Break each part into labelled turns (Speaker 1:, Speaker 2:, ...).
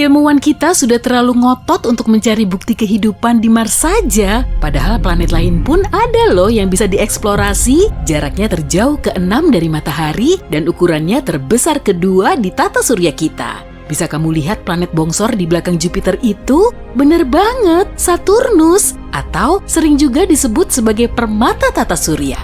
Speaker 1: Ilmuwan kita sudah terlalu ngotot untuk mencari bukti kehidupan di Mars saja, padahal planet lain pun ada loh yang bisa dieksplorasi. Jaraknya terjauh ke-6 dari matahari dan ukurannya terbesar kedua di tata surya kita. Bisa kamu lihat planet bongsor di belakang Jupiter itu? Bener banget, Saturnus, atau sering juga disebut sebagai permata tata surya.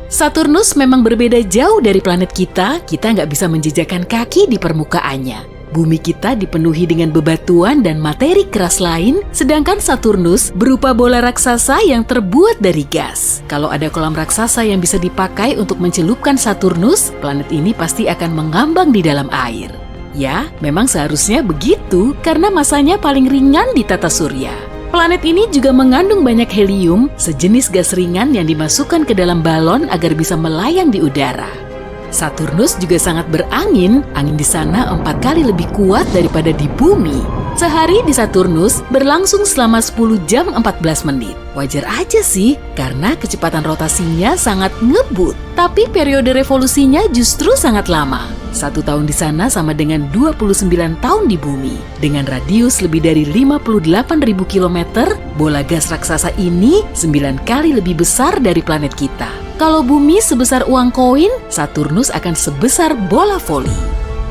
Speaker 1: Saturnus memang berbeda jauh dari planet kita nggak bisa menjejakkan kaki di permukaannya. Bumi kita dipenuhi dengan bebatuan dan materi keras lain, sedangkan Saturnus berupa bola raksasa yang terbuat dari gas. Kalau ada kolam raksasa yang bisa dipakai untuk mencelupkan Saturnus, planet ini pasti akan mengambang di dalam air. Ya, memang seharusnya begitu karena masanya paling ringan di tata surya. Planet ini juga mengandung banyak helium, sejenis gas ringan yang dimasukkan ke dalam balon agar bisa melayang di udara. Saturnus juga sangat berangin, angin di sana 4 kali lebih kuat daripada di bumi. Sehari di Saturnus berlangsung selama 10 jam 14 menit. Wajar aja sih, karena kecepatan rotasinya sangat ngebut. Tapi periode revolusinya justru sangat lama. 1 tahun di sana sama dengan 29 tahun di bumi. Dengan radius lebih dari 58.000 km, bola gas raksasa ini 9 kali lebih besar dari planet kita. Kalau bumi sebesar uang koin, Saturnus akan sebesar bola voli.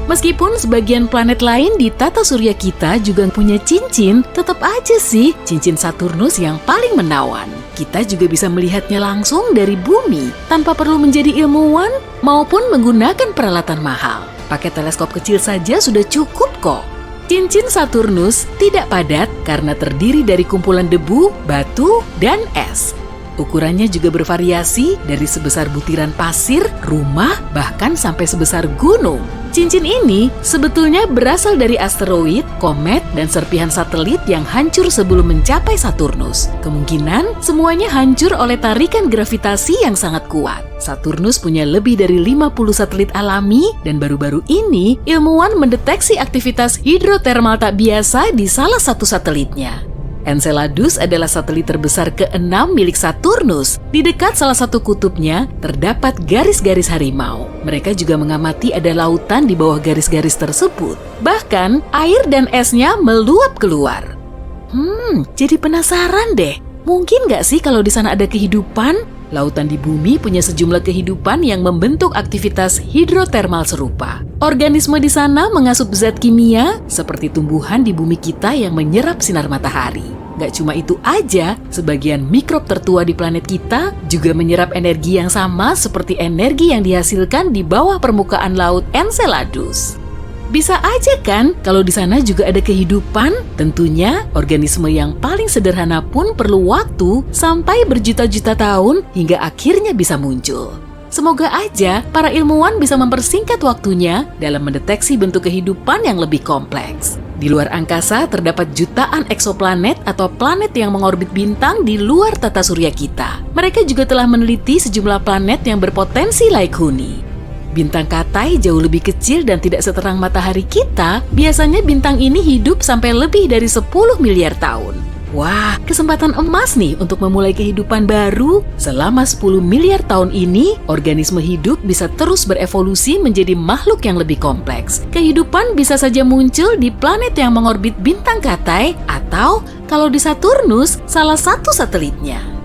Speaker 1: Meskipun sebagian planet lain di tata surya kita juga punya cincin, tetap aja sih cincin Saturnus yang paling menawan. Kita juga bisa melihatnya langsung dari bumi, tanpa perlu menjadi ilmuwan maupun menggunakan peralatan mahal. Pakai teleskop kecil saja sudah cukup kok. Cincin Saturnus tidak padat karena terdiri dari kumpulan debu, batu, dan es. Ukurannya juga bervariasi dari sebesar butiran pasir, rumah, bahkan sampai sebesar gunung. Cincin ini sebetulnya berasal dari asteroid, komet, dan serpihan satelit yang hancur sebelum mencapai Saturnus. Kemungkinan semuanya hancur oleh tarikan gravitasi yang sangat kuat. Saturnus punya lebih dari 50 satelit alami dan baru-baru ini ilmuwan mendeteksi aktivitas hidrotermal tak biasa di salah satu satelitnya. Enceladus adalah satelit terbesar ke-6 milik Saturnus. Di dekat salah satu kutubnya, terdapat garis-garis harimau. Mereka juga mengamati ada lautan di bawah garis-garis tersebut. Bahkan, air dan esnya meluap keluar. Jadi penasaran deh. Mungkin nggak sih kalau di sana ada kehidupan? Lautan di bumi punya sejumlah kehidupan yang membentuk aktivitas hidrotermal serupa. Organisme di sana mengasup zat kimia seperti tumbuhan di bumi kita yang menyerap sinar matahari. Gak cuma itu aja, sebagian mikrob tertua di planet kita juga menyerap energi yang sama seperti energi yang dihasilkan di bawah permukaan laut Enceladus. Bisa aja kan kalau di sana juga ada kehidupan? Tentunya organisme yang paling sederhana pun perlu waktu sampai berjuta-juta tahun hingga akhirnya bisa muncul. Semoga aja para ilmuwan bisa mempersingkat waktunya dalam mendeteksi bentuk kehidupan yang lebih kompleks. Di luar angkasa terdapat jutaan eksoplanet atau planet yang mengorbit bintang di luar tata surya kita. Mereka juga telah meneliti sejumlah planet yang berpotensi laik huni. Bintang Katai jauh lebih kecil dan tidak seterang matahari kita. Biasanya bintang ini hidup sampai lebih dari 10 miliar tahun. Wah, kesempatan emas nih untuk memulai kehidupan baru. Selama 10 miliar tahun ini, organisme hidup bisa terus berevolusi menjadi makhluk yang lebih kompleks. Kehidupan bisa saja muncul di planet yang mengorbit bintang Katai atau kalau di Saturnus, salah satu satelitnya.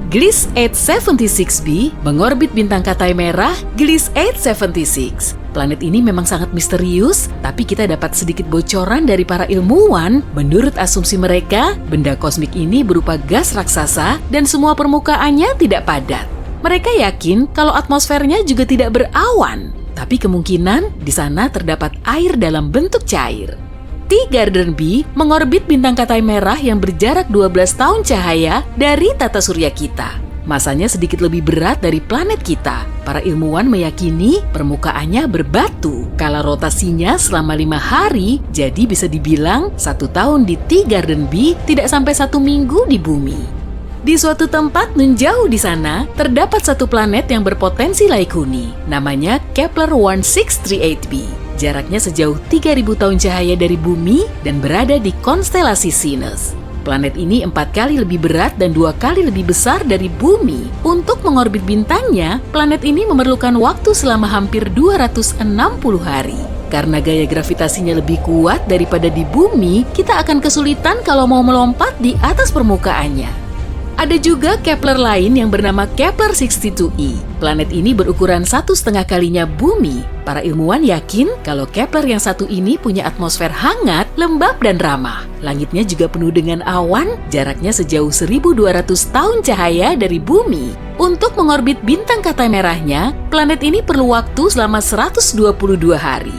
Speaker 1: Gliese 876b mengorbit bintang Katai merah Gliese 876. Planet ini memang sangat misterius, tapi kita dapat sedikit bocoran dari para ilmuwan. Menurut asumsi mereka, benda kosmik ini berupa gas raksasa dan semua permukaannya tidak padat. Mereka yakin kalau atmosfernya juga tidak berawan, tapi kemungkinan di sana terdapat air dalam bentuk cair. Teegarden B mengorbit bintang Katai merah yang berjarak 12 tahun cahaya dari tata surya kita. Masanya sedikit lebih berat dari planet kita. Para ilmuwan meyakini permukaannya berbatu. Kala rotasinya selama 5 hari, jadi bisa dibilang 1 tahun di Teegarden B tidak sampai 1 minggu di bumi. Di suatu tempat nun jauh di sana, terdapat satu planet yang berpotensi laik huni. Namanya Kepler 1638b. Jaraknya sejauh 3.000 tahun cahaya dari bumi dan berada di konstelasi Sinus. Planet ini 4 kali lebih berat dan 2 kali lebih besar dari bumi. Untuk mengorbit bintangnya, planet ini memerlukan waktu selama hampir 260 hari. Karena gaya gravitasinya lebih kuat daripada di bumi, kita akan kesulitan kalau mau melompat di atas permukaannya. Ada juga Kepler lain yang bernama Kepler 62e. Planet ini berukuran 1,5 kalinya bumi. Para ilmuwan yakin kalau Kepler yang satu ini punya atmosfer hangat, lembab, dan ramah. Langitnya juga penuh dengan awan, jaraknya sejauh 1.200 tahun cahaya dari bumi. Untuk mengorbit bintang Katai merahnya, planet ini perlu waktu selama 122 hari.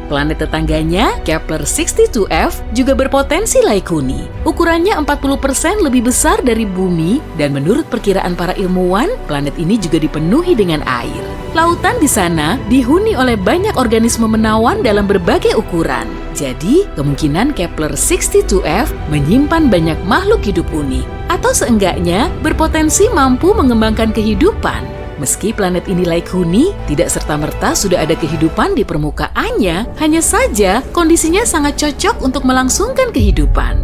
Speaker 1: Planet tetangganya, Kepler 62f, juga berpotensi Laikuni. Ukurannya 40% lebih besar dari bumi, dan menurut perkiraan para ilmuwan, planet ini juga dipenuhi dengan air. Lautan di sana dihuni oleh banyak organisme menawan dalam berbagai ukuran. Jadi, kemungkinan Kepler 62f menyimpan banyak makhluk hidup unik, atau seenggaknya berpotensi mampu mengembangkan kehidupan. Meski planet ini Laikuni, tidak serta-merta sudah ada kehidupan di permukaannya, hanya saja kondisinya sangat cocok untuk melangsungkan kehidupan.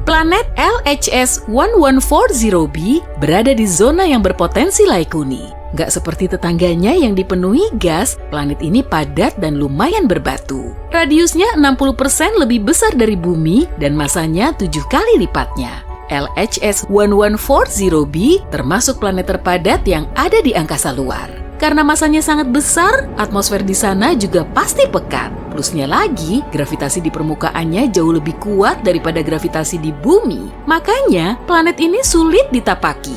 Speaker 1: Planet LHS 1140b berada di zona yang berpotensi Laikuni. Gak seperti tetangganya yang dipenuhi gas, planet ini padat dan lumayan berbatu. Radiusnya 60% lebih besar dari bumi dan masanya 7 kali lipatnya. LHS 1140b termasuk planet terpadat yang ada di angkasa luar. Karena masanya sangat besar, atmosfer di sana juga pasti pekat. Plusnya lagi, gravitasi di permukaannya jauh lebih kuat daripada gravitasi di bumi. Makanya, planet ini sulit ditapaki.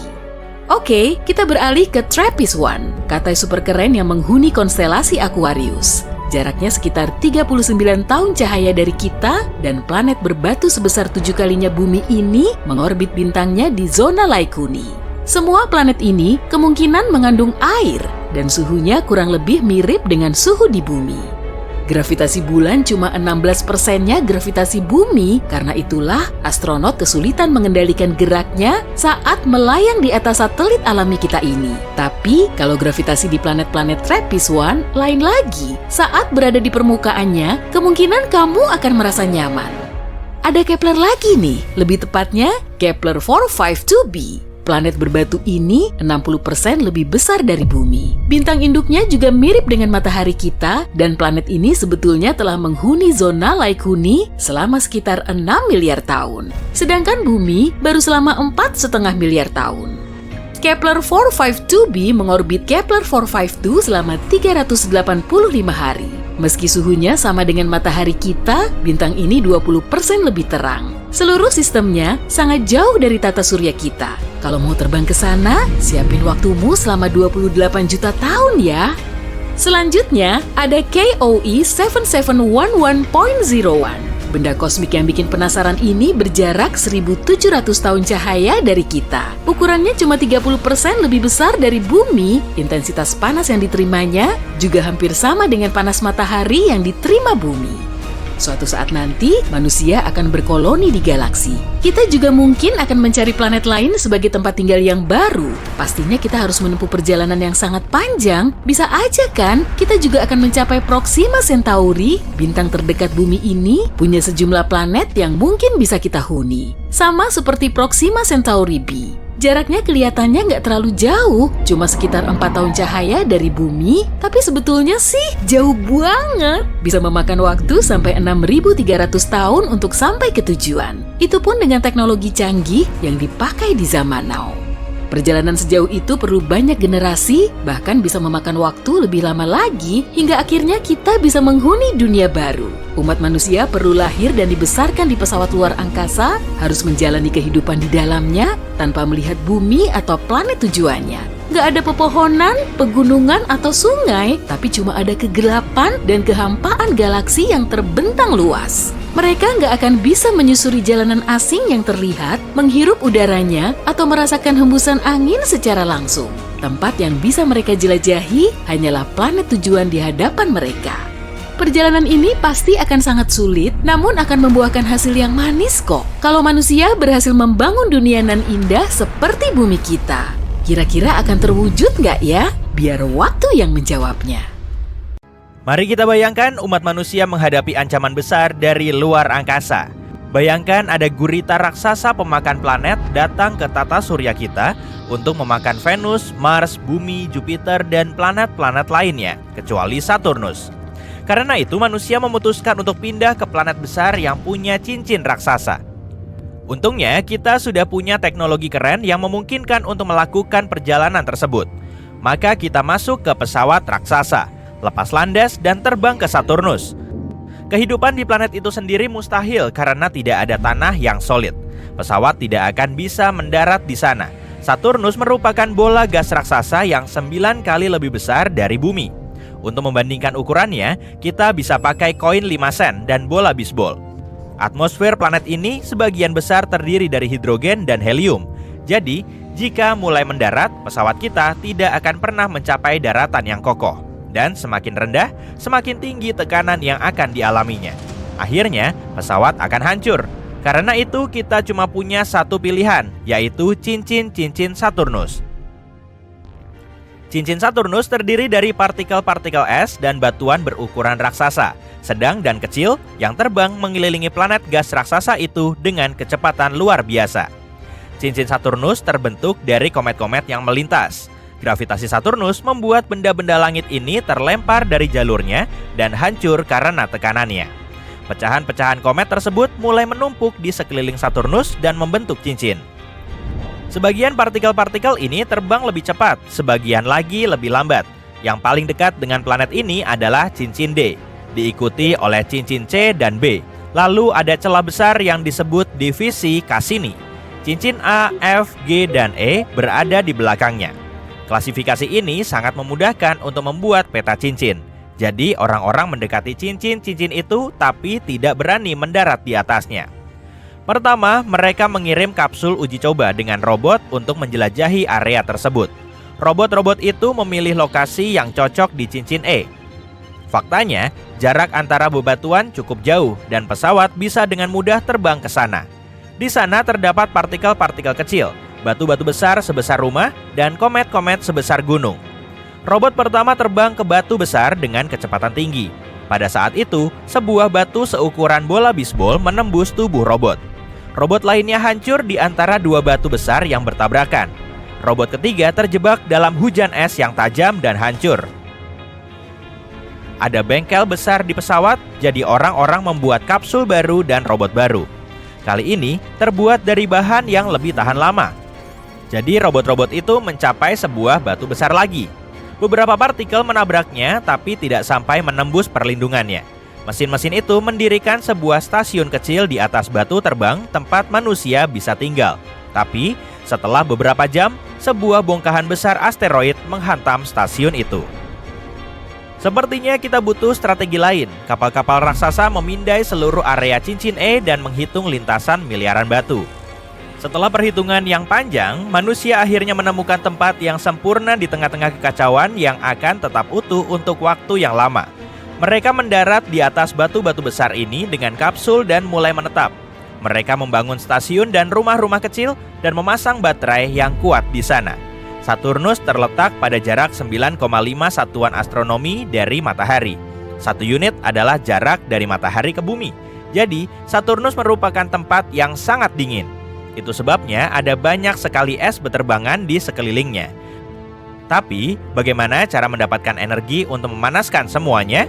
Speaker 1: Oke, kita beralih ke TRAPPIST-1, Katai super keren yang menghuni konstelasi Aquarius. Jaraknya sekitar 39 tahun cahaya dari kita, dan planet berbatu sebesar 7 kalinya bumi ini mengorbit bintangnya di zona Laikuni. Semua planet ini kemungkinan mengandung air, dan suhunya kurang lebih mirip dengan suhu di bumi. Gravitasi bulan cuma 16%-nya gravitasi bumi, karena itulah astronot kesulitan mengendalikan geraknya saat melayang di atas satelit alami kita ini. Tapi, kalau gravitasi di planet-planet TRAPPIST-1 lain lagi, saat berada di permukaannya, kemungkinan kamu akan merasa nyaman. Ada Kepler lagi nih, lebih tepatnya Kepler 452b. Planet berbatu ini 60% lebih besar dari bumi. Bintang induknya juga mirip dengan matahari kita, dan planet ini sebetulnya telah menghuni zona Laikuni selama sekitar 6 miliar tahun. Sedangkan bumi baru selama 4,5 miliar tahun. Kepler 452b mengorbit Kepler 452 selama 385 hari. Meski suhunya sama dengan matahari kita, bintang ini 20% lebih terang. Seluruh sistemnya sangat jauh dari tata surya kita. Kalau mau terbang ke sana, siapin waktumu selama 28 juta tahun ya. Selanjutnya, ada KOE 7711.01. Benda kosmik yang bikin penasaran ini berjarak 1.700 tahun cahaya dari kita. Ukurannya cuma 30% lebih besar dari bumi. Intensitas panas yang diterimanya juga hampir sama dengan panas matahari yang diterima bumi. Suatu saat nanti, manusia akan berkoloni di galaksi. Kita juga mungkin akan mencari planet lain sebagai tempat tinggal yang baru. Pastinya kita harus menempuh perjalanan yang sangat panjang. Bisa aja kan, kita juga akan mencapai Proxima Centauri. Bintang terdekat bumi ini punya sejumlah planet yang mungkin bisa kita huni. Sama seperti Proxima Centauri b. Jaraknya kelihatannya nggak terlalu jauh, cuma sekitar 4 tahun cahaya dari bumi, tapi sebetulnya sih jauh banget. Bisa memakan waktu sampai 6.300 tahun untuk sampai ke tujuan. Itu pun dengan teknologi canggih yang dipakai di zaman now. Perjalanan sejauh itu perlu banyak generasi, bahkan bisa memakan waktu lebih lama lagi, hingga akhirnya kita bisa menghuni dunia baru. Umat manusia perlu lahir dan dibesarkan di pesawat luar angkasa, harus menjalani kehidupan di dalamnya, tanpa melihat bumi atau planet tujuannya. Gak ada pepohonan, pegunungan, atau sungai, tapi cuma ada kegelapan dan kehampaan galaksi yang terbentang luas. Mereka nggak akan bisa menyusuri jalanan asing yang terlihat, menghirup udaranya, atau merasakan hembusan angin secara langsung. Tempat yang bisa mereka jelajahi hanyalah planet tujuan di hadapan mereka. Perjalanan ini pasti akan sangat sulit, namun akan membuahkan hasil yang manis kok. Kalau manusia berhasil membangun dunia nan indah seperti bumi kita. Kira-kira akan terwujud nggak ya? Biar waktu yang menjawabnya.
Speaker 2: Mari kita bayangkan umat manusia menghadapi ancaman besar dari luar angkasa. Bayangkan ada gurita raksasa pemakan planet datang ke tata surya kita untuk memakan Venus, Mars, Bumi, Jupiter, dan planet-planet lainnya, kecuali Saturnus. Karena itu manusia memutuskan untuk pindah ke planet besar yang punya cincin raksasa. Untungnya kita sudah punya teknologi keren yang memungkinkan untuk melakukan perjalanan tersebut. Maka kita masuk ke pesawat raksasa, lepas landas dan terbang ke Saturnus. Kehidupan di planet itu sendiri mustahil karena tidak ada tanah yang solid. Pesawat tidak akan bisa mendarat di sana. Saturnus merupakan bola gas raksasa yang 9 kali lebih besar dari bumi. Untuk membandingkan ukurannya, kita bisa pakai koin 5 sen dan bola bisbol. Atmosfer planet ini sebagian besar terdiri dari hidrogen dan helium. Jadi, jika mulai mendarat, pesawat kita tidak akan pernah mencapai daratan yang kokoh. Dan semakin rendah, semakin tinggi tekanan yang akan dialaminya. Akhirnya, pesawat akan hancur. Karena itu, kita cuma punya satu pilihan, yaitu cincin-cincin Saturnus. Cincin Saturnus terdiri dari partikel-partikel es dan batuan berukuran raksasa, sedang dan kecil, yang terbang mengelilingi planet gas raksasa itu dengan kecepatan luar biasa. Cincin Saturnus terbentuk dari komet-komet yang melintas. Gravitasi Saturnus membuat benda-benda langit ini terlempar dari jalurnya dan hancur karena tekanannya. Pecahan-pecahan komet tersebut mulai menumpuk di sekeliling Saturnus dan membentuk cincin. Sebagian partikel-partikel ini terbang lebih cepat, sebagian lagi lebih lambat. Yang paling dekat dengan planet ini adalah cincin D, diikuti oleh cincin C dan B. Lalu ada celah besar yang disebut divisi Cassini. Cincin A, F, G, dan E berada di belakangnya. Klasifikasi ini sangat memudahkan untuk membuat peta cincin. Jadi orang-orang mendekati cincin-cincin itu tapi tidak berani mendarat di atasnya. Pertama, mereka mengirim kapsul uji coba dengan robot untuk menjelajahi area tersebut. Robot-robot itu memilih lokasi yang cocok di cincin E. Faktanya, jarak antara bebatuan cukup jauh dan pesawat bisa dengan mudah terbang ke sana. Di sana terdapat partikel-partikel kecil, batu-batu besar sebesar rumah, dan komet-komet sebesar gunung. Robot pertama terbang ke batu besar dengan kecepatan tinggi. Pada saat itu, sebuah batu seukuran bola bisbol menembus tubuh robot. Robot lainnya hancur di antara dua batu besar yang bertabrakan. Robot ketiga terjebak dalam hujan es yang tajam dan hancur. Ada bengkel besar di pesawat, jadi orang-orang membuat kapsul baru dan robot baru. Kali ini terbuat dari bahan yang lebih tahan lama. Jadi robot-robot itu mencapai sebuah batu besar lagi. Beberapa partikel menabraknya tapi tidak sampai menembus perlindungannya. Mesin-mesin itu mendirikan sebuah stasiun kecil di atas batu terbang tempat manusia bisa tinggal. Tapi setelah beberapa jam, sebuah bongkahan besar asteroid menghantam stasiun itu. Sepertinya kita butuh strategi lain. Kapal-kapal raksasa memindai seluruh area cincin E dan menghitung lintasan miliaran batu. Setelah perhitungan yang panjang, manusia akhirnya menemukan tempat yang sempurna di tengah-tengah kekacauan yang akan tetap utuh untuk waktu yang lama. Mereka mendarat di atas batu-batu besar ini dengan kapsul dan mulai menetap. Mereka membangun stasiun dan rumah-rumah kecil dan memasang baterai yang kuat di sana. Saturnus terletak pada jarak 9,5 satuan astronomi dari matahari. 1 unit adalah jarak dari matahari ke bumi. Jadi, Saturnus merupakan tempat yang sangat dingin. Itu sebabnya ada banyak sekali es beterbangan di sekelilingnya. Tapi, bagaimana cara mendapatkan energi untuk memanaskan semuanya?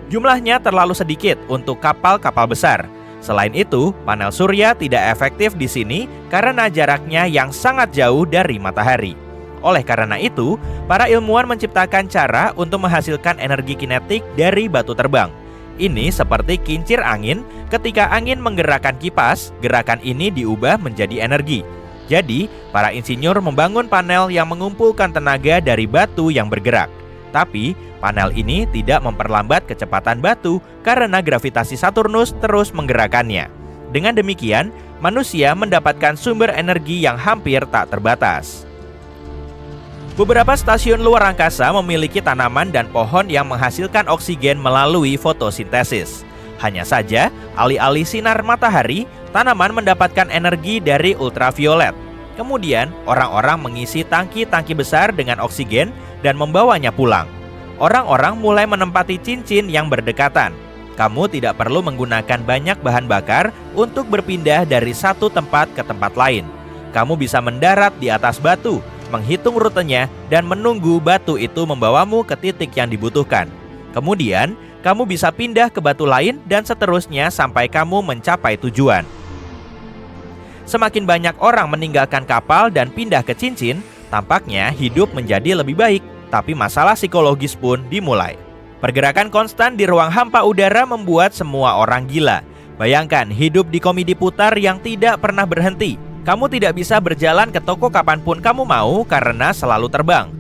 Speaker 2: Jumlahnya terlalu sedikit untuk kapal-kapal besar. Selain itu, panel surya tidak efektif di sini karena jaraknya yang sangat jauh dari matahari. Oleh karena itu, para ilmuwan menciptakan cara untuk menghasilkan energi kinetik dari batu terbang. Ini seperti kincir angin, ketika angin menggerakkan kipas, gerakan ini diubah menjadi energi. Jadi, para insinyur membangun panel yang mengumpulkan tenaga dari batu yang bergerak. Tapi, panel ini tidak memperlambat kecepatan batu karena gravitasi Saturnus terus menggerakkannya. Dengan demikian, manusia mendapatkan sumber energi yang hampir tak terbatas. Beberapa stasiun luar angkasa memiliki tanaman dan pohon yang menghasilkan oksigen melalui fotosintesis. Hanya saja, alih-alih sinar matahari, tanaman mendapatkan energi dari ultraviolet. Kemudian, orang-orang mengisi tangki-tangki besar dengan oksigen dan membawanya pulang. Orang-orang mulai menempati cincin yang berdekatan. Kamu tidak perlu menggunakan banyak bahan bakar untuk berpindah dari satu tempat ke tempat lain. Kamu bisa mendarat di atas batu, menghitung rutenya, dan menunggu batu itu membawamu ke titik yang dibutuhkan. Kemudian, kamu bisa pindah ke batu lain dan seterusnya sampai kamu mencapai tujuan. Semakin banyak orang meninggalkan kapal dan pindah ke cincin, tampaknya hidup menjadi lebih baik, tapi masalah psikologis pun dimulai. Pergerakan konstan di ruang hampa udara membuat semua orang gila. Bayangkan hidup di komedi putar yang tidak pernah berhenti. Kamu tidak bisa berjalan ke toko kapanpun kamu mau karena selalu terbang.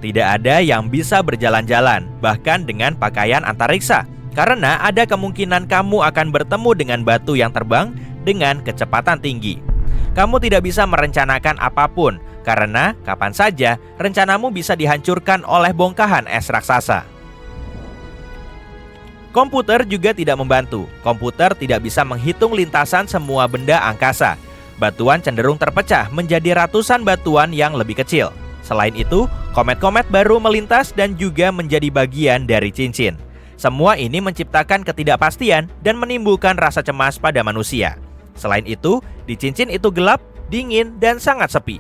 Speaker 2: Tidak ada yang bisa berjalan-jalan, bahkan dengan pakaian antariksa, karena ada kemungkinan kamu akan bertemu dengan batu yang terbang dengan kecepatan tinggi. Kamu tidak bisa merencanakan apapun, karena kapan saja rencanamu bisa dihancurkan oleh bongkahan es raksasa. Komputer juga tidak membantu. Komputer tidak bisa menghitung lintasan semua benda angkasa. Batuan cenderung terpecah menjadi ratusan batuan yang lebih kecil. Selain itu, komet-komet baru melintas dan juga menjadi bagian dari cincin. Semua ini menciptakan ketidakpastian dan menimbulkan rasa cemas pada manusia. Selain itu, di cincin itu gelap, dingin, dan sangat sepi.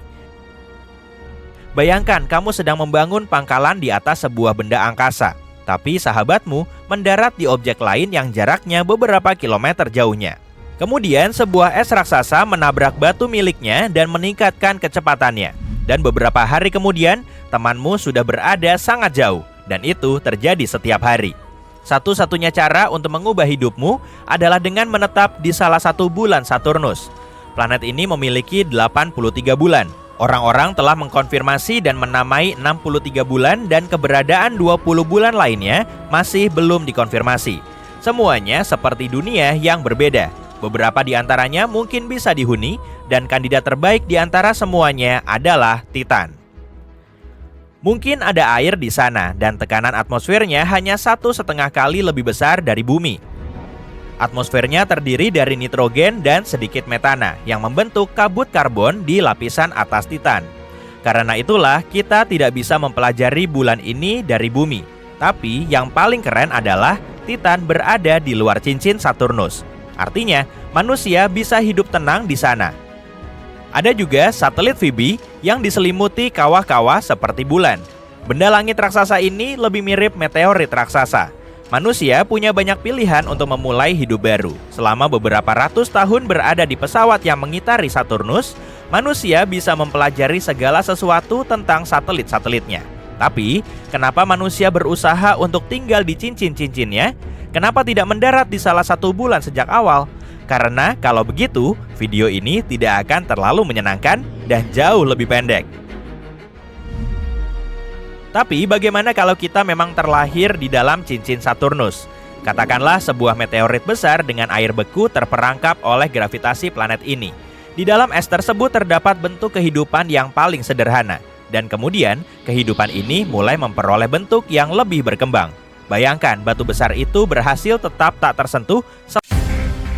Speaker 2: Bayangkan kamu sedang membangun pangkalan di atas sebuah benda angkasa, tapi sahabatmu mendarat di objek lain yang jaraknya beberapa kilometer jauhnya. Kemudian sebuah es raksasa menabrak batu miliknya dan meningkatkan kecepatannya. Dan beberapa hari kemudian, temanmu sudah berada sangat jauh, dan itu terjadi setiap hari. Satu-satunya cara untuk mengubah hidupmu adalah dengan menetap di salah satu bulan Saturnus. Planet ini memiliki 83 bulan. Orang-orang telah mengkonfirmasi dan menamai 63 bulan dan keberadaan 20 bulan lainnya masih belum dikonfirmasi. Semuanya seperti dunia yang berbeda. Beberapa di antaranya mungkin bisa dihuni dan kandidat terbaik di antara semuanya adalah Titan. Mungkin ada air di sana dan tekanan atmosfernya hanya 1,5 kali lebih besar dari bumi. Atmosfernya terdiri dari nitrogen dan sedikit metana yang membentuk kabut karbon di lapisan atas Titan. Karena itulah kita tidak bisa mempelajari bulan ini dari bumi. Tapi yang paling keren adalah Titan berada di luar cincin Saturnus. Artinya, manusia bisa hidup tenang di sana. Ada juga satelit Phoebe yang diselimuti kawah-kawah seperti bulan. Benda langit raksasa ini lebih mirip meteorit raksasa. Manusia punya banyak pilihan untuk memulai hidup baru. Selama beberapa ratus tahun berada di pesawat yang mengitari Saturnus, manusia bisa mempelajari segala sesuatu tentang satelit-satelitnya. Tapi, kenapa manusia berusaha untuk tinggal di cincin-cincinnya? Kenapa tidak mendarat di salah satu bulan sejak awal? Karena kalau begitu, video ini tidak akan terlalu menyenangkan dan jauh lebih pendek. Tapi bagaimana kalau kita memang terlahir di dalam cincin Saturnus? Katakanlah sebuah meteorit besar dengan air beku terperangkap oleh gravitasi planet ini. Di dalam es tersebut terdapat bentuk kehidupan yang paling sederhana. Dan kemudian, kehidupan ini mulai memperoleh bentuk yang lebih berkembang. Bayangkan batu besar itu berhasil tetap tak tersentuh.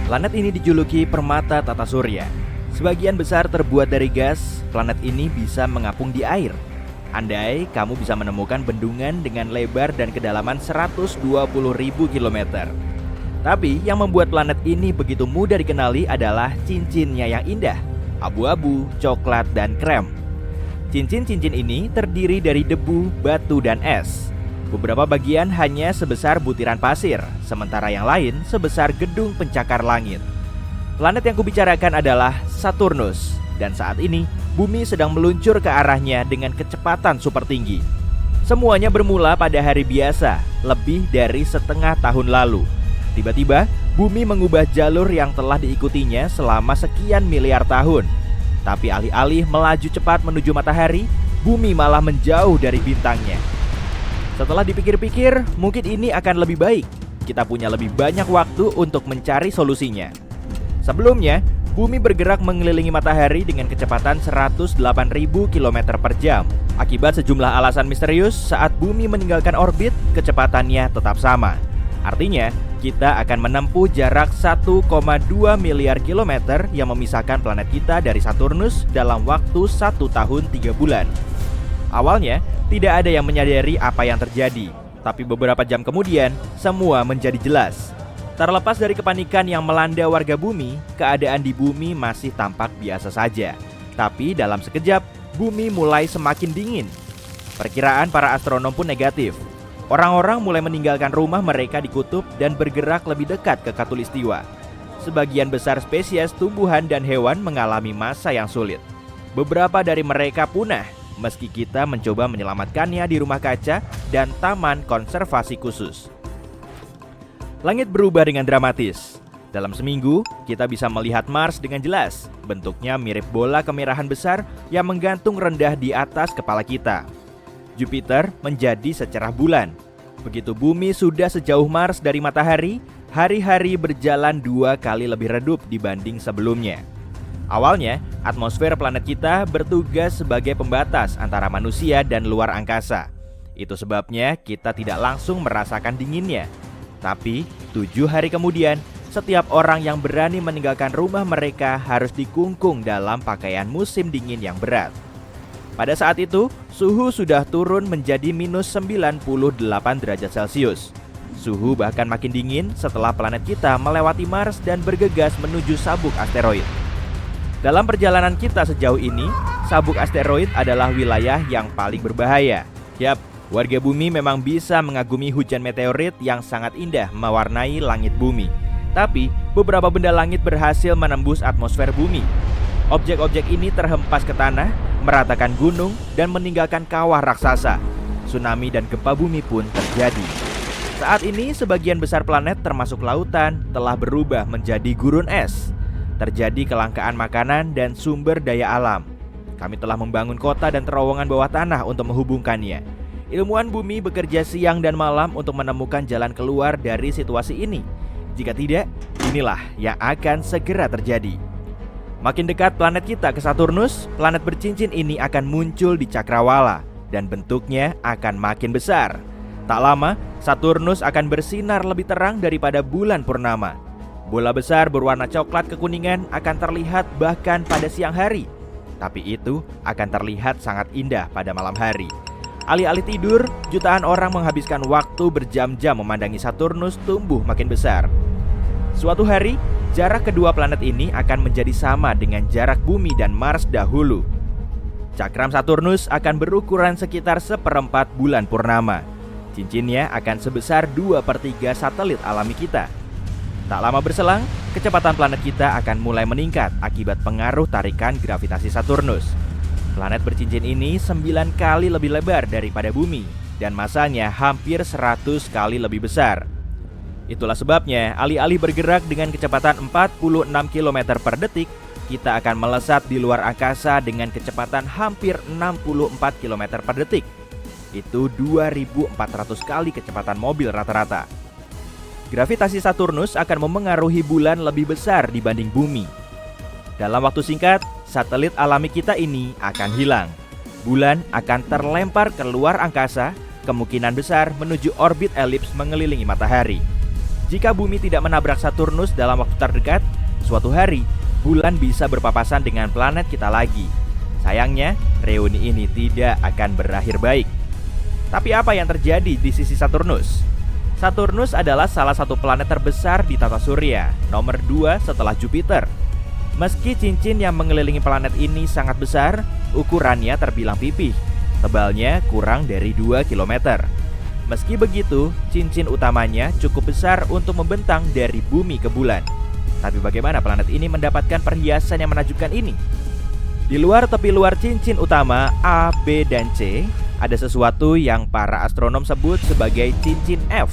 Speaker 2: Planet ini dijuluki permata tata surya. Sebagian besar terbuat dari gas, planet ini bisa mengapung di air. Andai kamu bisa menemukan bendungan dengan lebar dan kedalaman 120.000 km. Tapi yang membuat planet ini begitu mudah dikenali adalah cincinnya yang indah, abu-abu, coklat, dan krem. Cincin-cincin ini terdiri dari debu, batu, dan es. Beberapa bagian hanya sebesar butiran pasir, sementara yang lain sebesar gedung pencakar langit. Planet yang kubicarakan adalah Saturnus, dan saat ini bumi sedang meluncur ke arahnya dengan kecepatan super tinggi. Semuanya bermula pada hari biasa, lebih dari setengah tahun lalu. Tiba-tiba, bumi mengubah jalur yang telah diikutinya selama sekian miliar tahun. Tapi alih-alih melaju cepat menuju matahari, bumi malah menjauh dari bintangnya. Setelah dipikir-pikir, mungkin ini akan lebih baik. Kita punya lebih banyak waktu untuk mencari solusinya. Sebelumnya, bumi bergerak mengelilingi matahari dengan kecepatan 108.000 km per jam. Akibat sejumlah alasan misterius, saat bumi meninggalkan orbit, kecepatannya tetap sama. Artinya, kita akan menempuh jarak 1,2 miliar kilometer yang memisahkan planet kita dari Saturnus dalam waktu 1 tahun 3 bulan. Awalnya, tidak ada yang menyadari apa yang terjadi. Tapi beberapa jam kemudian, semua menjadi jelas. Terlepas dari kepanikan yang melanda warga bumi, keadaan di bumi masih tampak biasa saja. Tapi dalam sekejap, bumi mulai semakin dingin. Perkiraan para astronom pun negatif. Orang-orang mulai meninggalkan rumah mereka di kutub dan bergerak lebih dekat ke Khatulistiwa. Sebagian besar spesies tumbuhan dan hewan mengalami masa yang sulit. Beberapa dari mereka punah, meski kita mencoba menyelamatkannya di rumah kaca dan taman konservasi khusus. Langit berubah dengan dramatis. Dalam seminggu, kita bisa melihat Mars dengan jelas. Bentuknya mirip bola kemerahan besar yang menggantung rendah di atas kepala kita. Jupiter menjadi secerah bulan. Begitu bumi sudah sejauh Mars dari matahari, hari-hari berjalan 2 kali lebih redup dibanding sebelumnya. Awalnya, atmosfer planet kita bertugas sebagai pembatas antara manusia dan luar angkasa. Itu sebabnya kita tidak langsung merasakan dinginnya. Tapi, 7 hari kemudian, setiap orang yang berani meninggalkan rumah mereka harus dikungkung dalam pakaian musim dingin yang berat. Pada saat itu, suhu sudah turun menjadi minus 98 derajat Celcius. Suhu bahkan makin dingin setelah planet kita melewati Mars dan bergegas menuju sabuk asteroid. Dalam perjalanan kita sejauh ini, sabuk asteroid adalah wilayah yang paling berbahaya. Yap, warga bumi memang bisa mengagumi hujan meteorit yang sangat indah mewarnai langit bumi. Tapi, beberapa benda langit berhasil menembus atmosfer bumi. Objek-objek ini terhempas ke tanah, meratakan gunung, dan meninggalkan kawah raksasa. Tsunami dan gempa bumi pun terjadi. Saat ini, sebagian besar planet termasuk lautan telah berubah menjadi gurun es. Terjadi kelangkaan makanan dan sumber daya alam. Kami telah membangun kota dan terowongan bawah tanah untuk menghubungkannya. Ilmuwan bumi bekerja siang dan malam untuk menemukan jalan keluar dari situasi ini. Jika tidak, inilah yang akan segera terjadi. Makin dekat planet kita ke Saturnus, planet bercincin ini akan muncul di cakrawala dan bentuknya akan makin besar. Tak lama, Saturnus akan bersinar lebih terang daripada bulan purnama. Bola besar berwarna coklat kekuningan akan terlihat bahkan pada siang hari. Tapi itu akan terlihat sangat indah pada malam hari. Alih-alih tidur, jutaan orang menghabiskan waktu berjam-jam memandangi Saturnus tumbuh makin besar. Suatu hari, jarak kedua planet ini akan menjadi sama dengan jarak bumi dan Mars dahulu. Cakram Saturnus akan berukuran sekitar 1/4 bulan purnama. Cincinnya akan sebesar 2/3 satelit alami kita. Tak lama berselang, kecepatan planet kita akan mulai meningkat akibat pengaruh tarikan gravitasi Saturnus. Planet bercincin ini 9 kali lebih lebar daripada bumi dan masanya hampir 100 kali lebih besar. Itulah sebabnya, alih-alih bergerak dengan kecepatan 46 km per detik, kita akan melesat di luar angkasa dengan kecepatan hampir 64 km per detik. Itu 2.400 kali kecepatan mobil rata-rata. Gravitasi Saturnus akan memengaruhi bulan lebih besar dibanding bumi. Dalam waktu singkat, satelit alami kita ini akan hilang. Bulan akan terlempar ke luar angkasa, kemungkinan besar menuju orbit elips mengelilingi matahari. Jika bumi tidak menabrak Saturnus dalam waktu terdekat, suatu hari bulan bisa berpapasan dengan planet kita lagi. Sayangnya, reuni ini tidak akan berakhir baik. Tapi apa yang terjadi di sisi Saturnus? Saturnus adalah salah satu planet terbesar di tata surya, nomor 2 setelah Jupiter. Meski cincin yang mengelilingi planet ini sangat besar, ukurannya terbilang pipih. Tebalnya kurang dari 2 km. Meski begitu, cincin utamanya cukup besar untuk membentang dari bumi ke bulan. Tapi bagaimana planet ini mendapatkan perhiasan yang menakjubkan ini? Di luar tepi luar cincin utama A, B, dan C, ada sesuatu yang para astronom sebut sebagai cincin F.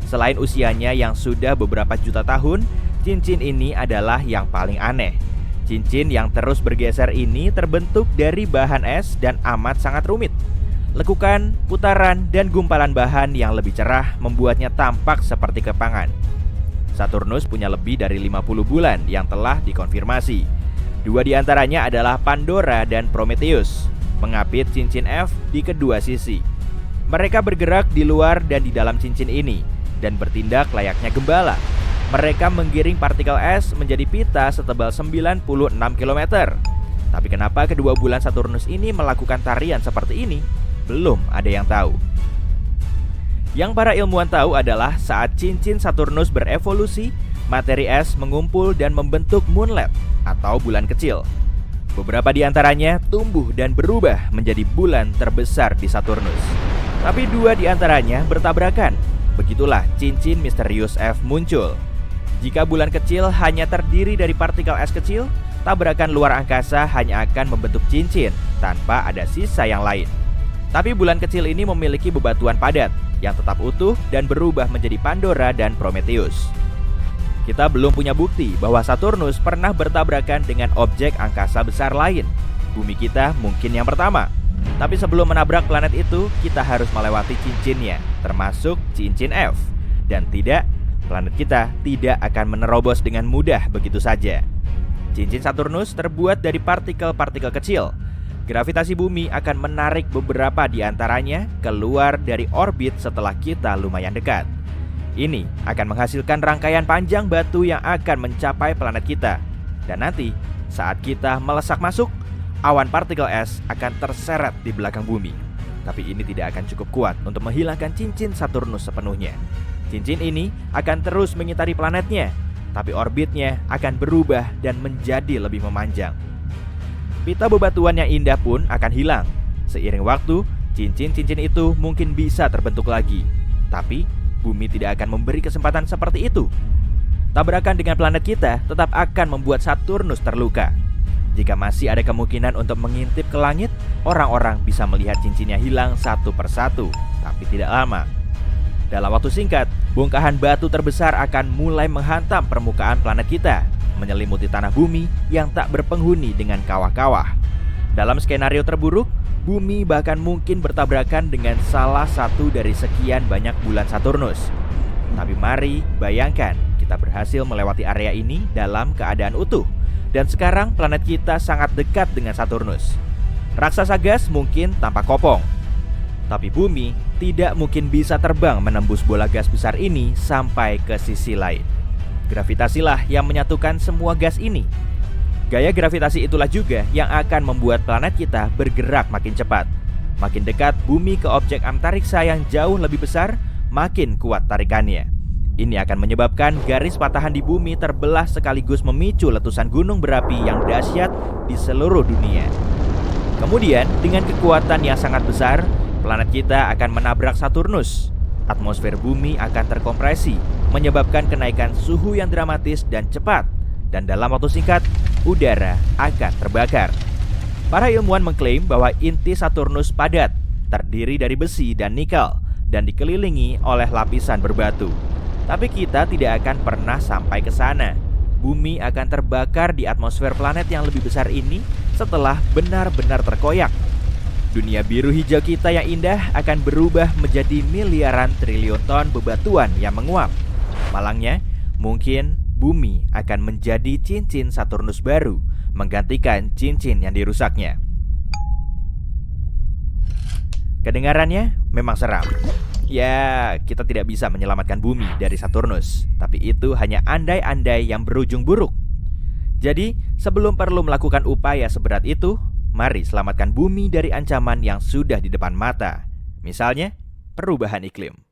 Speaker 2: Selain usianya yang sudah beberapa juta tahun, cincin ini adalah yang paling aneh. Cincin yang terus bergeser ini terbentuk dari bahan es dan amat sangat rumit. Lekukan, putaran, dan gumpalan bahan yang lebih cerah membuatnya tampak seperti kepangan. Saturnus punya lebih dari 50 bulan yang telah dikonfirmasi. 2 di antaranya adalah Pandora dan Prometheus, mengapit cincin F di kedua sisi. Mereka bergerak di luar dan di dalam cincin ini, dan bertindak layaknya gembala. Mereka menggiring partikel es menjadi pita setebal 96 km. Tapi kenapa kedua bulan Saturnus ini melakukan tarian seperti ini? Belum ada yang tahu. Yang para ilmuwan tahu adalah saat cincin Saturnus berevolusi, materi es mengumpul dan membentuk moonlet atau bulan kecil. Beberapa di antaranya tumbuh dan berubah menjadi bulan terbesar di Saturnus. Tapi dua di antaranya bertabrakan. Begitulah cincin misterius F muncul. Jika bulan kecil hanya terdiri dari partikel es kecil, tabrakan luar angkasa hanya akan membentuk cincin tanpa ada sisa yang lain. Tapi bulan kecil ini memiliki bebatuan padat yang tetap utuh dan berubah menjadi Pandora dan Prometheus. Kita belum punya bukti bahwa Saturnus pernah bertabrakan dengan objek angkasa besar lain. Bumi kita mungkin yang pertama. Tapi sebelum menabrak planet itu, kita harus melewati cincinnya, termasuk cincin F. Dan tidak, planet kita tidak akan menerobos dengan mudah begitu saja. Cincin Saturnus terbuat dari partikel-partikel kecil. Gravitasi bumi akan menarik beberapa di antaranya keluar dari orbit setelah kita lumayan dekat. Ini akan menghasilkan rangkaian panjang batu yang akan mencapai planet kita. Dan nanti, saat kita melesak masuk, awan partikel es akan terseret di belakang bumi. Tapi ini tidak akan cukup kuat untuk menghilangkan cincin Saturnus sepenuhnya. Cincin ini akan terus mengitari planetnya, tapi orbitnya akan berubah dan menjadi lebih memanjang. Pita bebatuan yang indah pun akan hilang. Seiring waktu, cincin-cincin itu mungkin bisa terbentuk lagi. Tapi bumi tidak akan memberi kesempatan seperti itu. Tabrakan dengan planet kita tetap akan membuat Saturnus terluka. Jika masih ada kemungkinan untuk mengintip ke langit, orang-orang bisa melihat cincinnya hilang satu persatu, tapi tidak lama. Dalam waktu singkat, bongkahan batu terbesar akan mulai menghantam permukaan planet kita, menyelimuti tanah bumi yang tak berpenghuni dengan kawah-kawah. Dalam skenario terburuk, bumi bahkan mungkin bertabrakan dengan salah satu dari sekian banyak bulan Saturnus. Tapi mari bayangkan, kita berhasil melewati area ini dalam keadaan utuh. Dan sekarang planet kita sangat dekat dengan Saturnus. Raksasa gas mungkin tampak kopong, tapi bumi tidak mungkin bisa terbang menembus bola gas besar ini sampai ke sisi lain. Gravitasilah yang menyatukan semua gas ini. Gaya gravitasi itulah juga yang akan membuat planet kita bergerak makin cepat. Makin dekat bumi ke objek antariksa yang jauh lebih besar, makin kuat tarikannya. Ini akan menyebabkan garis patahan di bumi terbelah sekaligus memicu letusan gunung berapi yang dahsyat di seluruh dunia. Kemudian, dengan kekuatan yang sangat besar, planet kita akan menabrak Saturnus. Atmosfer bumi akan terkompresi, menyebabkan kenaikan suhu yang dramatis dan cepat. Dan dalam waktu singkat, udara akan terbakar. Para ilmuwan mengklaim bahwa inti Saturnus padat, terdiri dari besi dan nikel, dan dikelilingi oleh lapisan berbatu. Tapi kita tidak akan pernah sampai ke sana. Bumi akan terbakar di atmosfer planet yang lebih besar ini setelah benar-benar terkoyak. Dunia biru hijau kita yang indah akan berubah menjadi miliaran triliun ton bebatuan yang menguap. Malangnya, mungkin bumi akan menjadi cincin Saturnus baru, menggantikan cincin yang dirusaknya. Kedengarannya memang seram. Ya, kita tidak bisa menyelamatkan bumi dari Saturnus, tapi itu hanya andai-andai yang berujung buruk. Jadi, sebelum perlu melakukan upaya seberat itu, mari selamatkan bumi dari ancaman yang sudah di depan mata. Misalnya, perubahan iklim.